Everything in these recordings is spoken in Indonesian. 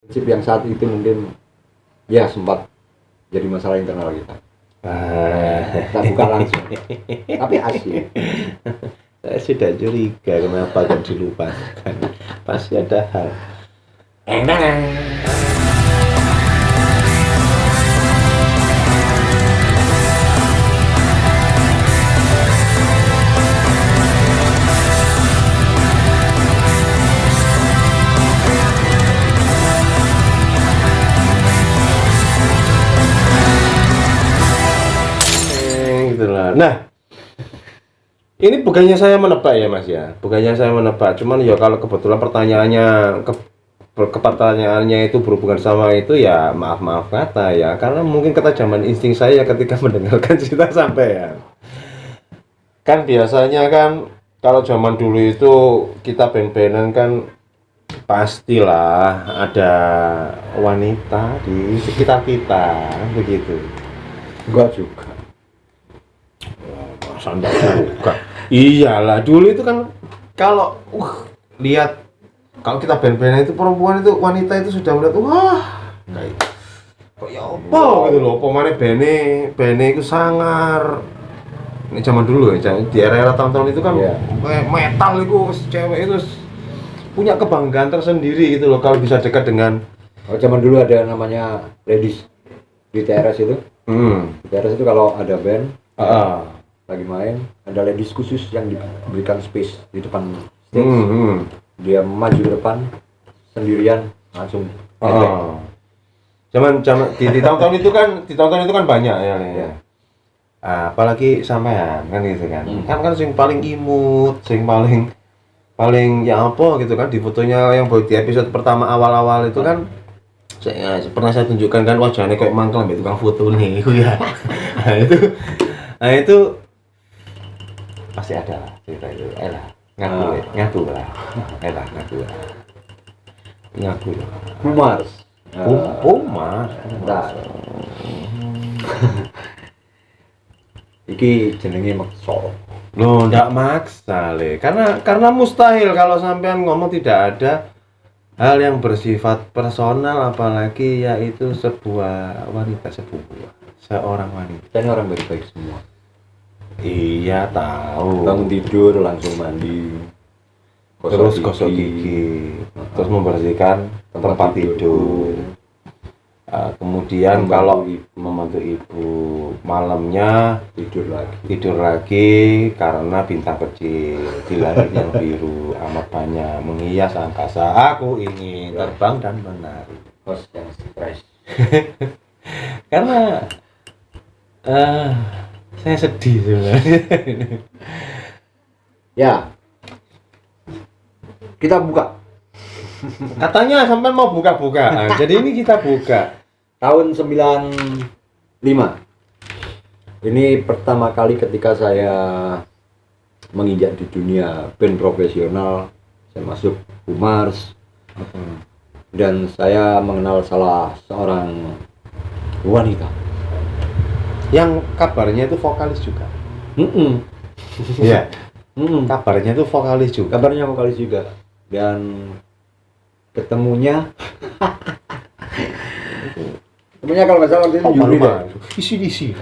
prinsip yang saat itu mungkin ya sempat jadi masalah internal kita. Kita buka langsung. Tapi asik. Saya sudah curiga kenapa kok dilupakan. Pasti ada hal. Gitulah. Nah, ini bukannya saya menebak ya Mas ya, bukannya saya menebak, cuman ya kalau kebetulan pertanyaannya itu berhubungan sama itu ya maaf kata ya, karena mungkin ketajaman insting saya ketika mendengarkan cerita sampean. Kan biasanya kan kalau zaman dulu itu kita band-bandan kan pastilah ada wanita di sekitar kita begitu. Enggak juga. Masa enggak juga? Iyalah, dulu itu kan kalau lihat kalau kita band-bandan itu perempuan itu wanita itu sudah melihat wah kayak kok ya apa gitu loh, pemane bene itu sangar. Ini zaman dulu ya, di era-era tahun-tahun itu kan metal itu cewek itu punya kebanggaan tersendiri gitu loh kalau bisa dekat dengan. Oh, zaman dulu ada namanya ladies di TRS itu. Di TRS itu kalau ada band lagi main, ada ladies khusus yang diberikan space di depan stage. Dia maju ke depan sendirian langsung. Zaman di tahun-tahun itu kan banyak ya. Apalagi sampean kan gitu kan. Kan sing paling imut, sing paling ya apa gitu kan di fotonya yang di episode pertama awal-awal itu kan pernah saya tunjukkan kan wajahnya kayak mangkel ambek tukang foto nih ya. Nah itu pasti ada lah cerita itu. Ngaku lah. Kumars. Kumars. Bentar. Iki jenenge maksa. Loh, ndak maksa le. Karena mustahil kalau sampean ngomong tidak ada hal yang bersifat personal, apalagi yaitu seorang wanita. Kita ini orang baik-baik semua. Iya tahu. Bangun tidur langsung mandi. Terus gosok gigi, terus membersihkan tempat tidur. Kemudian kalau membantu ibu malamnya tidur lagi karena bintang kecil di langit yang biru amat banyak menghias angkasa. Aku ingin terbang dan menari. Host yang stres. Karena saya sedih sebenarnya. Ya, kita buka. Katanya sampai mau buka-bukaan. Jadi ini kita buka. Tahun 95. Ini pertama kali ketika saya menginjak di dunia band profesional. Saya masuk Kumars. Dan saya mengenal salah seorang wanita. Yang kabarnya itu vokalis juga. Iya. Kabarnya itu vokalis juga. Kabarnya vokalis juga. Dan ketemunya kalau nggak salah waktu itu juri deh. Isi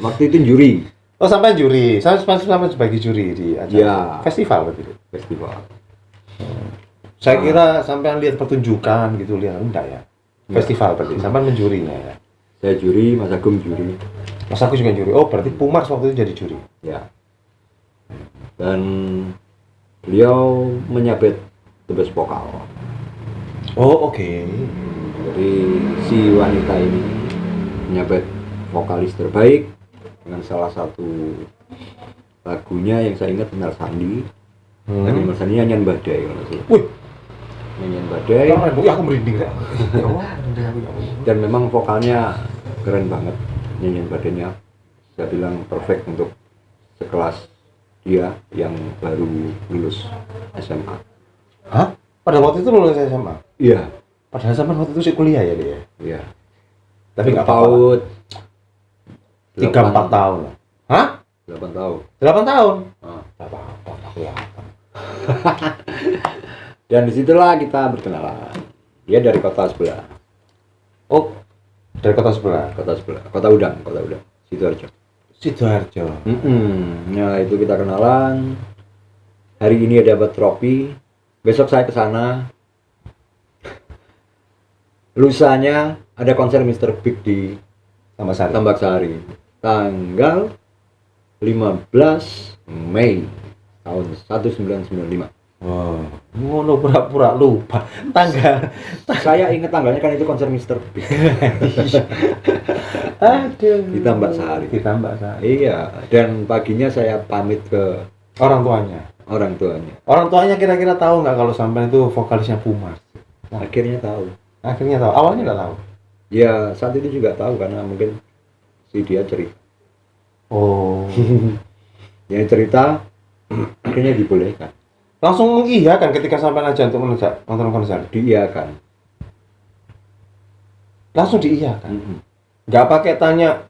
Waktu itu juri. Oh sampai juri, sampai sebagai juri di acara festival berarti. Festival. Saya kira sampai lihat pertunjukan gitu, lihat enggak ya? Festival berarti, sampai menjurinya ya. Saya juri, Mas Agung juri. Mas Agung juga juri. Oh berarti Kumars waktu itu jadi juri. Ya. Dan beliau menyabet the best vokal. Oh oke. Jadi si wanita ini menyabet vokalis terbaik dengan salah satu lagunya yang saya ingat Benar Sandi. Lagu Benar Sandi nyanyian Badai kalau salah. Wih, nyanyian Badai. Aku merinding ya. Dan memang vokalnya keren banget, nyanyian Badainya. Saya bilang perfect untuk sekelas dia yang baru lulus SMA. Hah? Pada waktu itu lulus SMA? Iya. Padahal sampai waktu itu sih kuliah ya dia. Iya. Tapi nggak PAUD 3-4 tahun. Hah? 8 tahun. 8 tahun? Nggak apa-apa, aku ya. Dan disitulah kita berkenalan. Dia dari kota sebelah. Oh, dari kota sebelah. Kota Udang, Sidoarjo. Nah, itu kita kenalan. Hari ini dia dapat trofi. Besok saya ke sana. Lusanya ada konser Mr. Big di Tambak Sari. Tanggal 15 Mei tahun 1995. Oh, ngono pura-pura lupa tanggal. Saya ingat tanggalnya kan itu konser Mr. Big. Aduh. Di Tambak Sari. Iya, dan paginya saya pamit ke orang tuanya. Orang tuanya kira-kira tahu nggak kalau sampai itu vokalisnya Pumas? Akhirnya tahu. Awalnya nggak tahu. Ya, saat itu juga tahu karena mungkin si dia cerita. Oh. Yang cerita akhirnya dibolehkan. Langsung iya kan ketika sampai aja untuk nonton konser. Diiyakan. Langsung diiyakan. Nggak pakai tanya.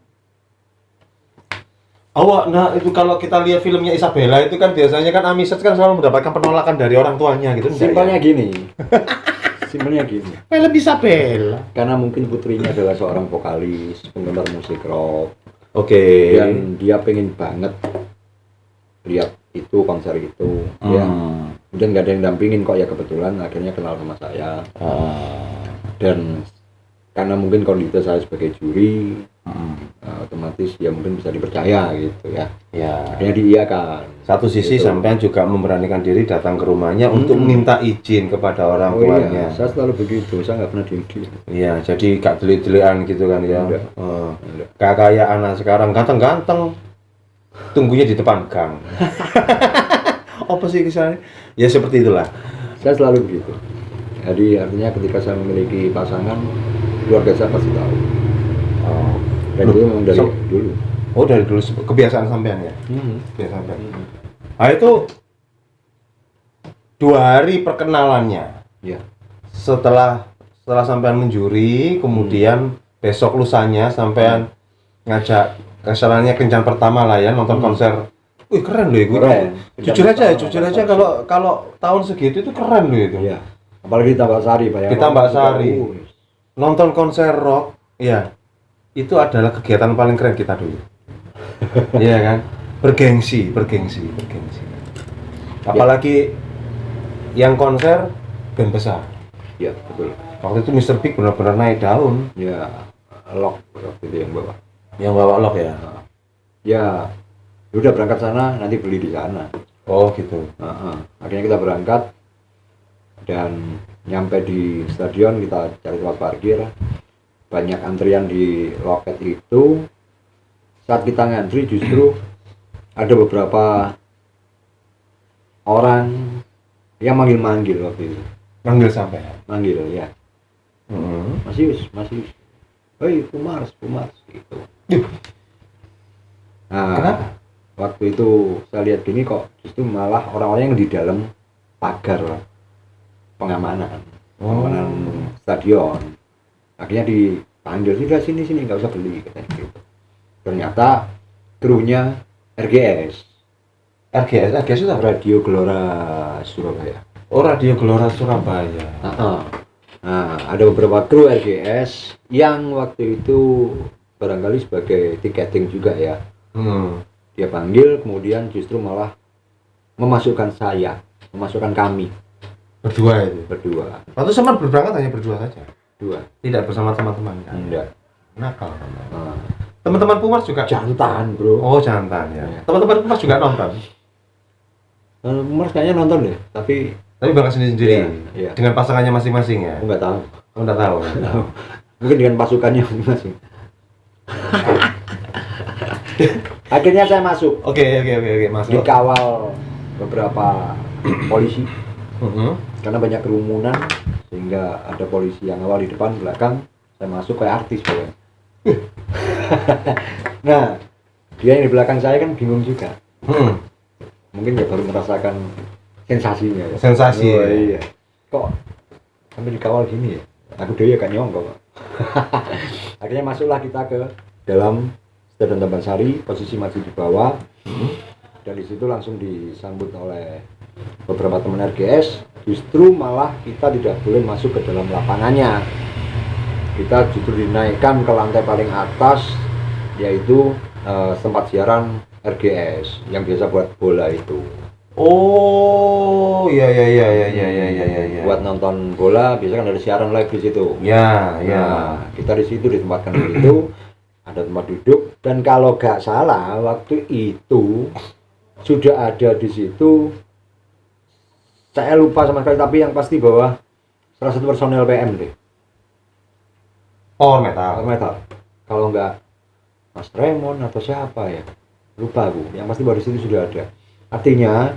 Nah itu kalau kita lihat filmnya Isabella itu kan biasanya kan Amiset kan selalu mendapatkan penolakan dari orang tuanya gitu. Simpelnya gini. Film Isabella. Karena mungkin putrinya adalah seorang vokalis, penggemar musik rock. Oke. Dan dia pengen banget lihat itu konser itu. Ya. Dan nggak ada yang dampingin kok, ya kebetulan akhirnya kenal sama saya. Dan karena mungkin kondisi saya sebagai juri, otomatis ya mungkin bisa dipercaya gitu ya. Akhirnya diiyakan. Satu sisi gitu. Sampean juga memberanikan diri datang ke rumahnya untuk minta izin kepada orang tuanya. Iya, saya selalu begitu, saya nggak pernah diem. Iya, jadi gak delik-delikan gitu kan ya. Gak kayak anak sekarang ganteng-ganteng, tunggunya di depan gang. Apa sih kisahnya? Ya seperti itulah. Saya selalu begitu. Jadi artinya ketika saya memiliki pasangan, keluarga saya pasti tahu. Dan itu memang dari dulu. Oh, dari dulu kebiasaan sampean ya? Kebiasaan sampean. Nah itu 2 hari perkenalannya. Ya. Setelah sampean menjuri, kemudian besok lusanya sampean ngajak kesananya kencan pertama lah ya, nonton konser. Wih keren loh itu. Jujur aja kalau tahun segitu itu keren loh itu. Iya. Apalagi di Tambak Sari, Pak ya. Di Tambak Sari. Nonton konser rock, ya. Itu adalah kegiatan paling keren kita dulu. Iya kan? Bergengsi. Apalagi yang konser band besar. Iya, betul. Waktu itu Mr. Big benar-benar naik daun. Ya, lock waktu itu yang bawa. Yang bawa lock ya? Ya, udah berangkat sana, nanti beli di sana. Oh gitu. Akhirnya kita berangkat dan nyampe di stadion, kita cari tempat parkir. Banyak antrian di loket itu. Saat kita ngantri justru ada beberapa orang yang manggil waktu itu. Manggil sampai? Manggil ya. Masih. Hei, Pumas gitu. Nah, kenapa? Waktu itu saya lihat gini kok justru malah orang-orang yang di dalam pagar pengamanan stadion. Akhirnya dipanggil, sudah sini nggak usah beli katanya gitu. Ternyata krunya RGS itu Radio Gelora Surabaya. Oh, Radio Gelora Surabaya. Nah, ada beberapa kru RGS yang waktu itu barangkali sebagai tiketing juga ya. Dia panggil, kemudian justru malah memasukkan kami berdua. Waktu sama berangkat hanya berdua saja. Tidak bersama teman-teman kan? Enggak. Nakal. Teman-teman Pumas juga jantan, bro. Oh, jantan ya. Teman-teman Pumas juga nonton. Pumas kayaknya nonton deh, tapi berangkat sendiri. Iya. Dengan pasangannya masing-masing ya? Enggak tahu. Enggak tahu. Mungkin dengan pasukannya masing-masing. Akhirnya saya masuk. Oke, masuk. Dikawal beberapa polisi. Karena banyak kerumunan sehingga ada polisi yang awal di depan, belakang. Saya masuk kayak artis pokoknya. Nah, dia yang di belakang saya kan bingung juga. Mungkin dia baru merasakan sensasinya ya. Iya. Kok sampai dikawal gini ya? Aku deh ya kan nyongkok. Akhirnya masuklah kita ke dalam Stadion Tambak Sari, posisi masih di bawah. Dan di situ langsung disambut oleh beberapa teman RGS justru malah kita tidak boleh masuk ke dalam lapangannya. Kita justru dinaikkan ke lantai paling atas, yaitu tempat siaran RGS yang biasa buat bola itu. Oh, iya. Buat nonton bola biasanya kan ada siaran live di situ. Ya. Nah, kita di situ ditempatkan di situ, ada tempat duduk, dan kalau nggak salah waktu itu sudah ada di situ. Saya lupa sama sekali, tapi yang pasti bahwa salah satu personel PM deh. Power metal. Kalau nggak Mas Raymond atau siapa ya, lupa aku. Yang pasti bahwa di situ sudah ada. Artinya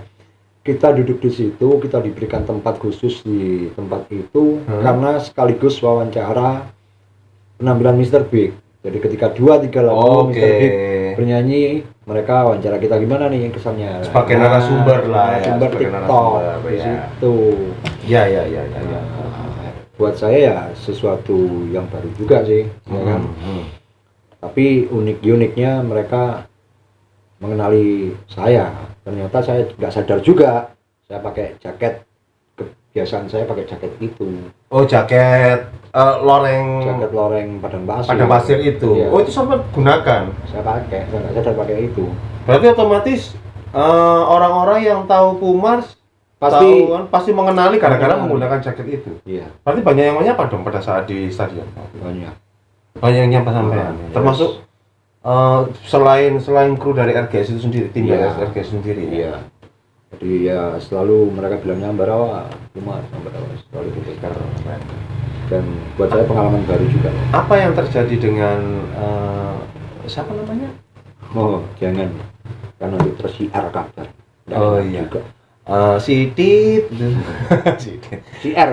kita duduk di situ, kita diberikan tempat khusus di tempat itu karena sekaligus wawancara penampilan Mr. Big. Jadi ketika 2-3 lagu Mr. Big bernyanyi, mereka wawancara kita gimana nih kesannya. Sebagai narasumber lah ya. Narasumber TikTok di situ. Ya. Buat saya ya sesuatu yang baru juga sih, ya kan. Tapi uniknya mereka mengenali saya. Ternyata saya nggak sadar juga saya pakai jaket, kebiasaan saya pakai jaket itu. Oh, jaket loreng padang pasir itu. Iya. Oh, itu sempat gunakan. Saya nggak sadar pakai itu. Berarti otomatis orang-orang yang tahu Kumars pasti mengenali gara-gara menggunakan jaket itu. Iya. Berarti banyak yang menyapa dong pada saat di stadion. Banyak yang nyapa sampean. Termasuk selain kru dari RGS itu sendiri, tim dari RGS sendiri. Iya. Jadi ya selalu mereka bilangnya Ambarawa, selalu gitu. Dan buat saya pengalaman baru juga. Apa yang terjadi dengan siapa namanya? Oh, jangan, karena itu tersiar kabar. Oh iya. Juga. Sidit, CR,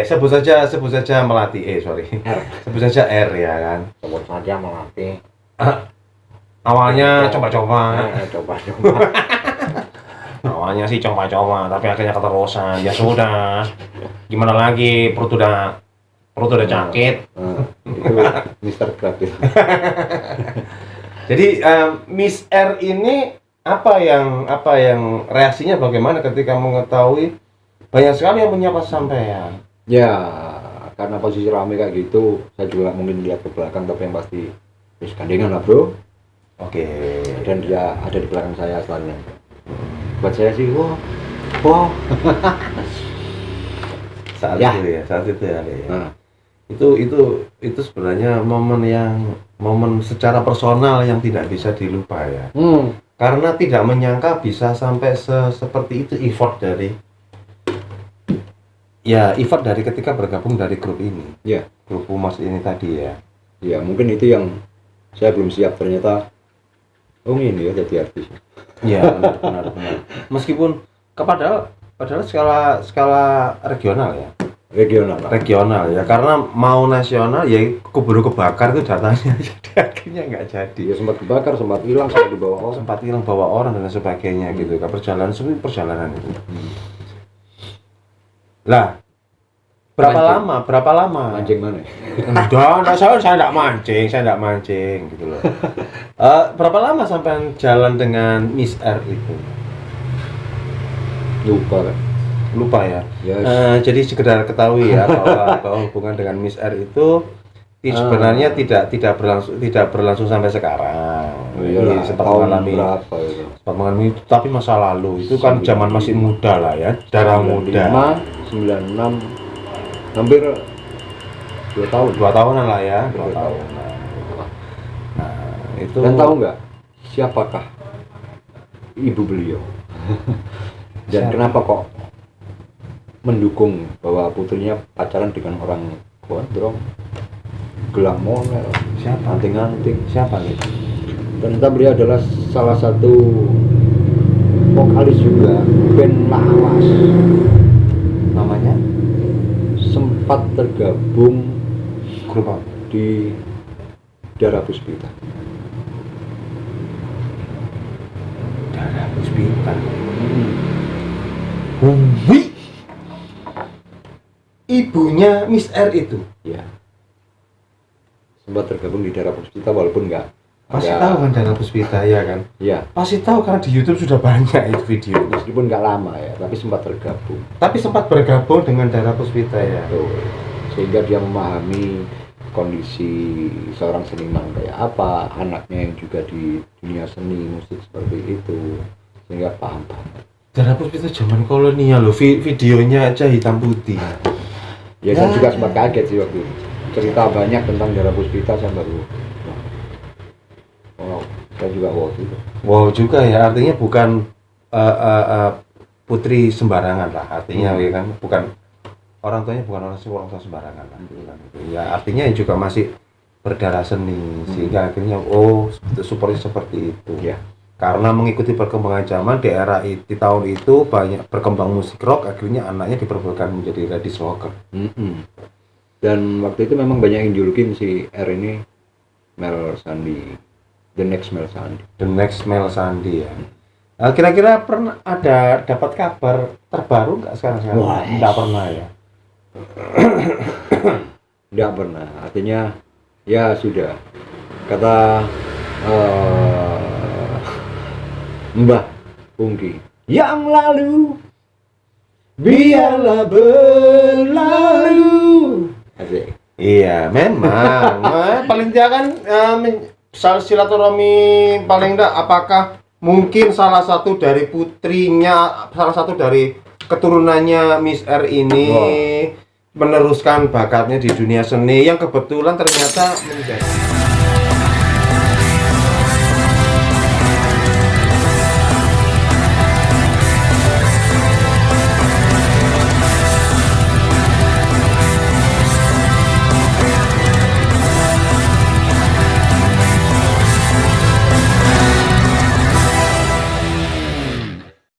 sebut saja Melati, sebut saja R ya kan. Sebut saja Melati. Awalnya coba-coba. Awalnya sih coba-coba, tapi akhirnya keterusan. Ya sudah, gimana lagi, perut udah sakit. Itu Mr. Gratis. Jadi Miss R ini apa yang reaksinya bagaimana ketika mengetahui banyak sekali yang menyapa sampean? Ya, karena posisi ramai kayak gitu, saya juga mungkin lihat ke belakang, tapi yang pasti terus gandengan lah bro. Oke. Dan dia ada di belakang saya selalu. Buat saya sih, wah. saat itu ya. Itu sebenarnya momen secara personal yang tidak bisa dilupa ya. Karena tidak menyangka bisa sampai seperti itu effort dari ketika bergabung dari grup ini. Ya. Grup Kumars ini tadi ya. Ya, mungkin itu yang saya belum siap, ternyata ini ya jadi artis. Iya, benar. Meskipun padahal skala regional ya. Regional ya, karena mau nasional ya keburu kebakar itu datanya, jadi akhirnya nggak jadi. Ya sempat kebakar, sempat hilang, sempat bawa orang dan sebagainya gitu kan, perjalanan itu. Lah, berapa lama? Mancing mana? Enggak, saya enggak mancing gitu loh. Berapa lama sampai jalan dengan Miss R itu? Lupa ya. Yes. Jadi sekedar ketahui ya bahwa hubungan dengan Miss R itu sebenarnya tidak berlangsung sampai sekarang. Iya, sempat mengalami itu, tapi masa lalu itu kan zaman masih muda lah ya, darah muda. 96 hampir 2 tahunan lah ya, 2 tahun. Nah, itu. Dan tahu nggak siapakah ibu beliau? Dan kenapa kok mendukung bahwa putrinya pacaran dengan orang gondrong, gelang monel, anting-anting? Siapa nih? Ternyata beliau adalah salah satu vokalis juga band Lawas. Namanya? Sempat tergabung grup apa? Di Dara Puspita. Ibunya Miss R itu? Ya. Sempat tergabung di Dara Puspita walaupun nggak Pasti tahu kan Dara Puspita ya kan? Iya. Pasti tahu karena di YouTube sudah banyak itu video. Meskipun nggak lama ya, tapi sempat tergabung. Tapi sempat bergabung dengan Dara Puspita ya. Betul. Sehingga dia memahami kondisi seorang seniman kayak apa, anaknya yang juga di dunia seni musik seperti itu, sehingga paham banget. Dara Puspita zaman kolonial loh, videonya aja hitam putih. Ya, saya juga sempat kaget sih waktu itu. Cerita banyak tentang Dara Puspita, saya baru wow, saya juga wow juga. Wow juga ya, artinya bukan putri sembarangan lah, artinya ya kan, bukan orang tuanya bukan orang tua sembarangan lah, gitu kan. Ya artinya juga masih berdarah seni, sehingga akhirnya supportnya seperti itu. Ya. Karena mengikuti perkembangan zaman di era di tahun itu banyak berkembang musik rock, akhirnya anaknya diperbolehkan menjadi ladies rocker. Dan waktu itu memang banyak yang julukin si R ini Mel Sandi, the next Mel Sandi. The next Mel Sandi ya. Kira-kira pernah ada dapat kabar terbaru nggak sekarang? Wah, nggak pernah ya. Nggak pernah. Artinya ya sudah. Kata Mbah Pungki, yang lalu biarlah berlalu. Asik. Iya, memang. Paling tidak kan silaturahmi paling tidak apakah mungkin salah satu dari putrinya, salah satu dari keturunannya Miss R ini meneruskan bakatnya di dunia seni yang kebetulan ternyata menjadi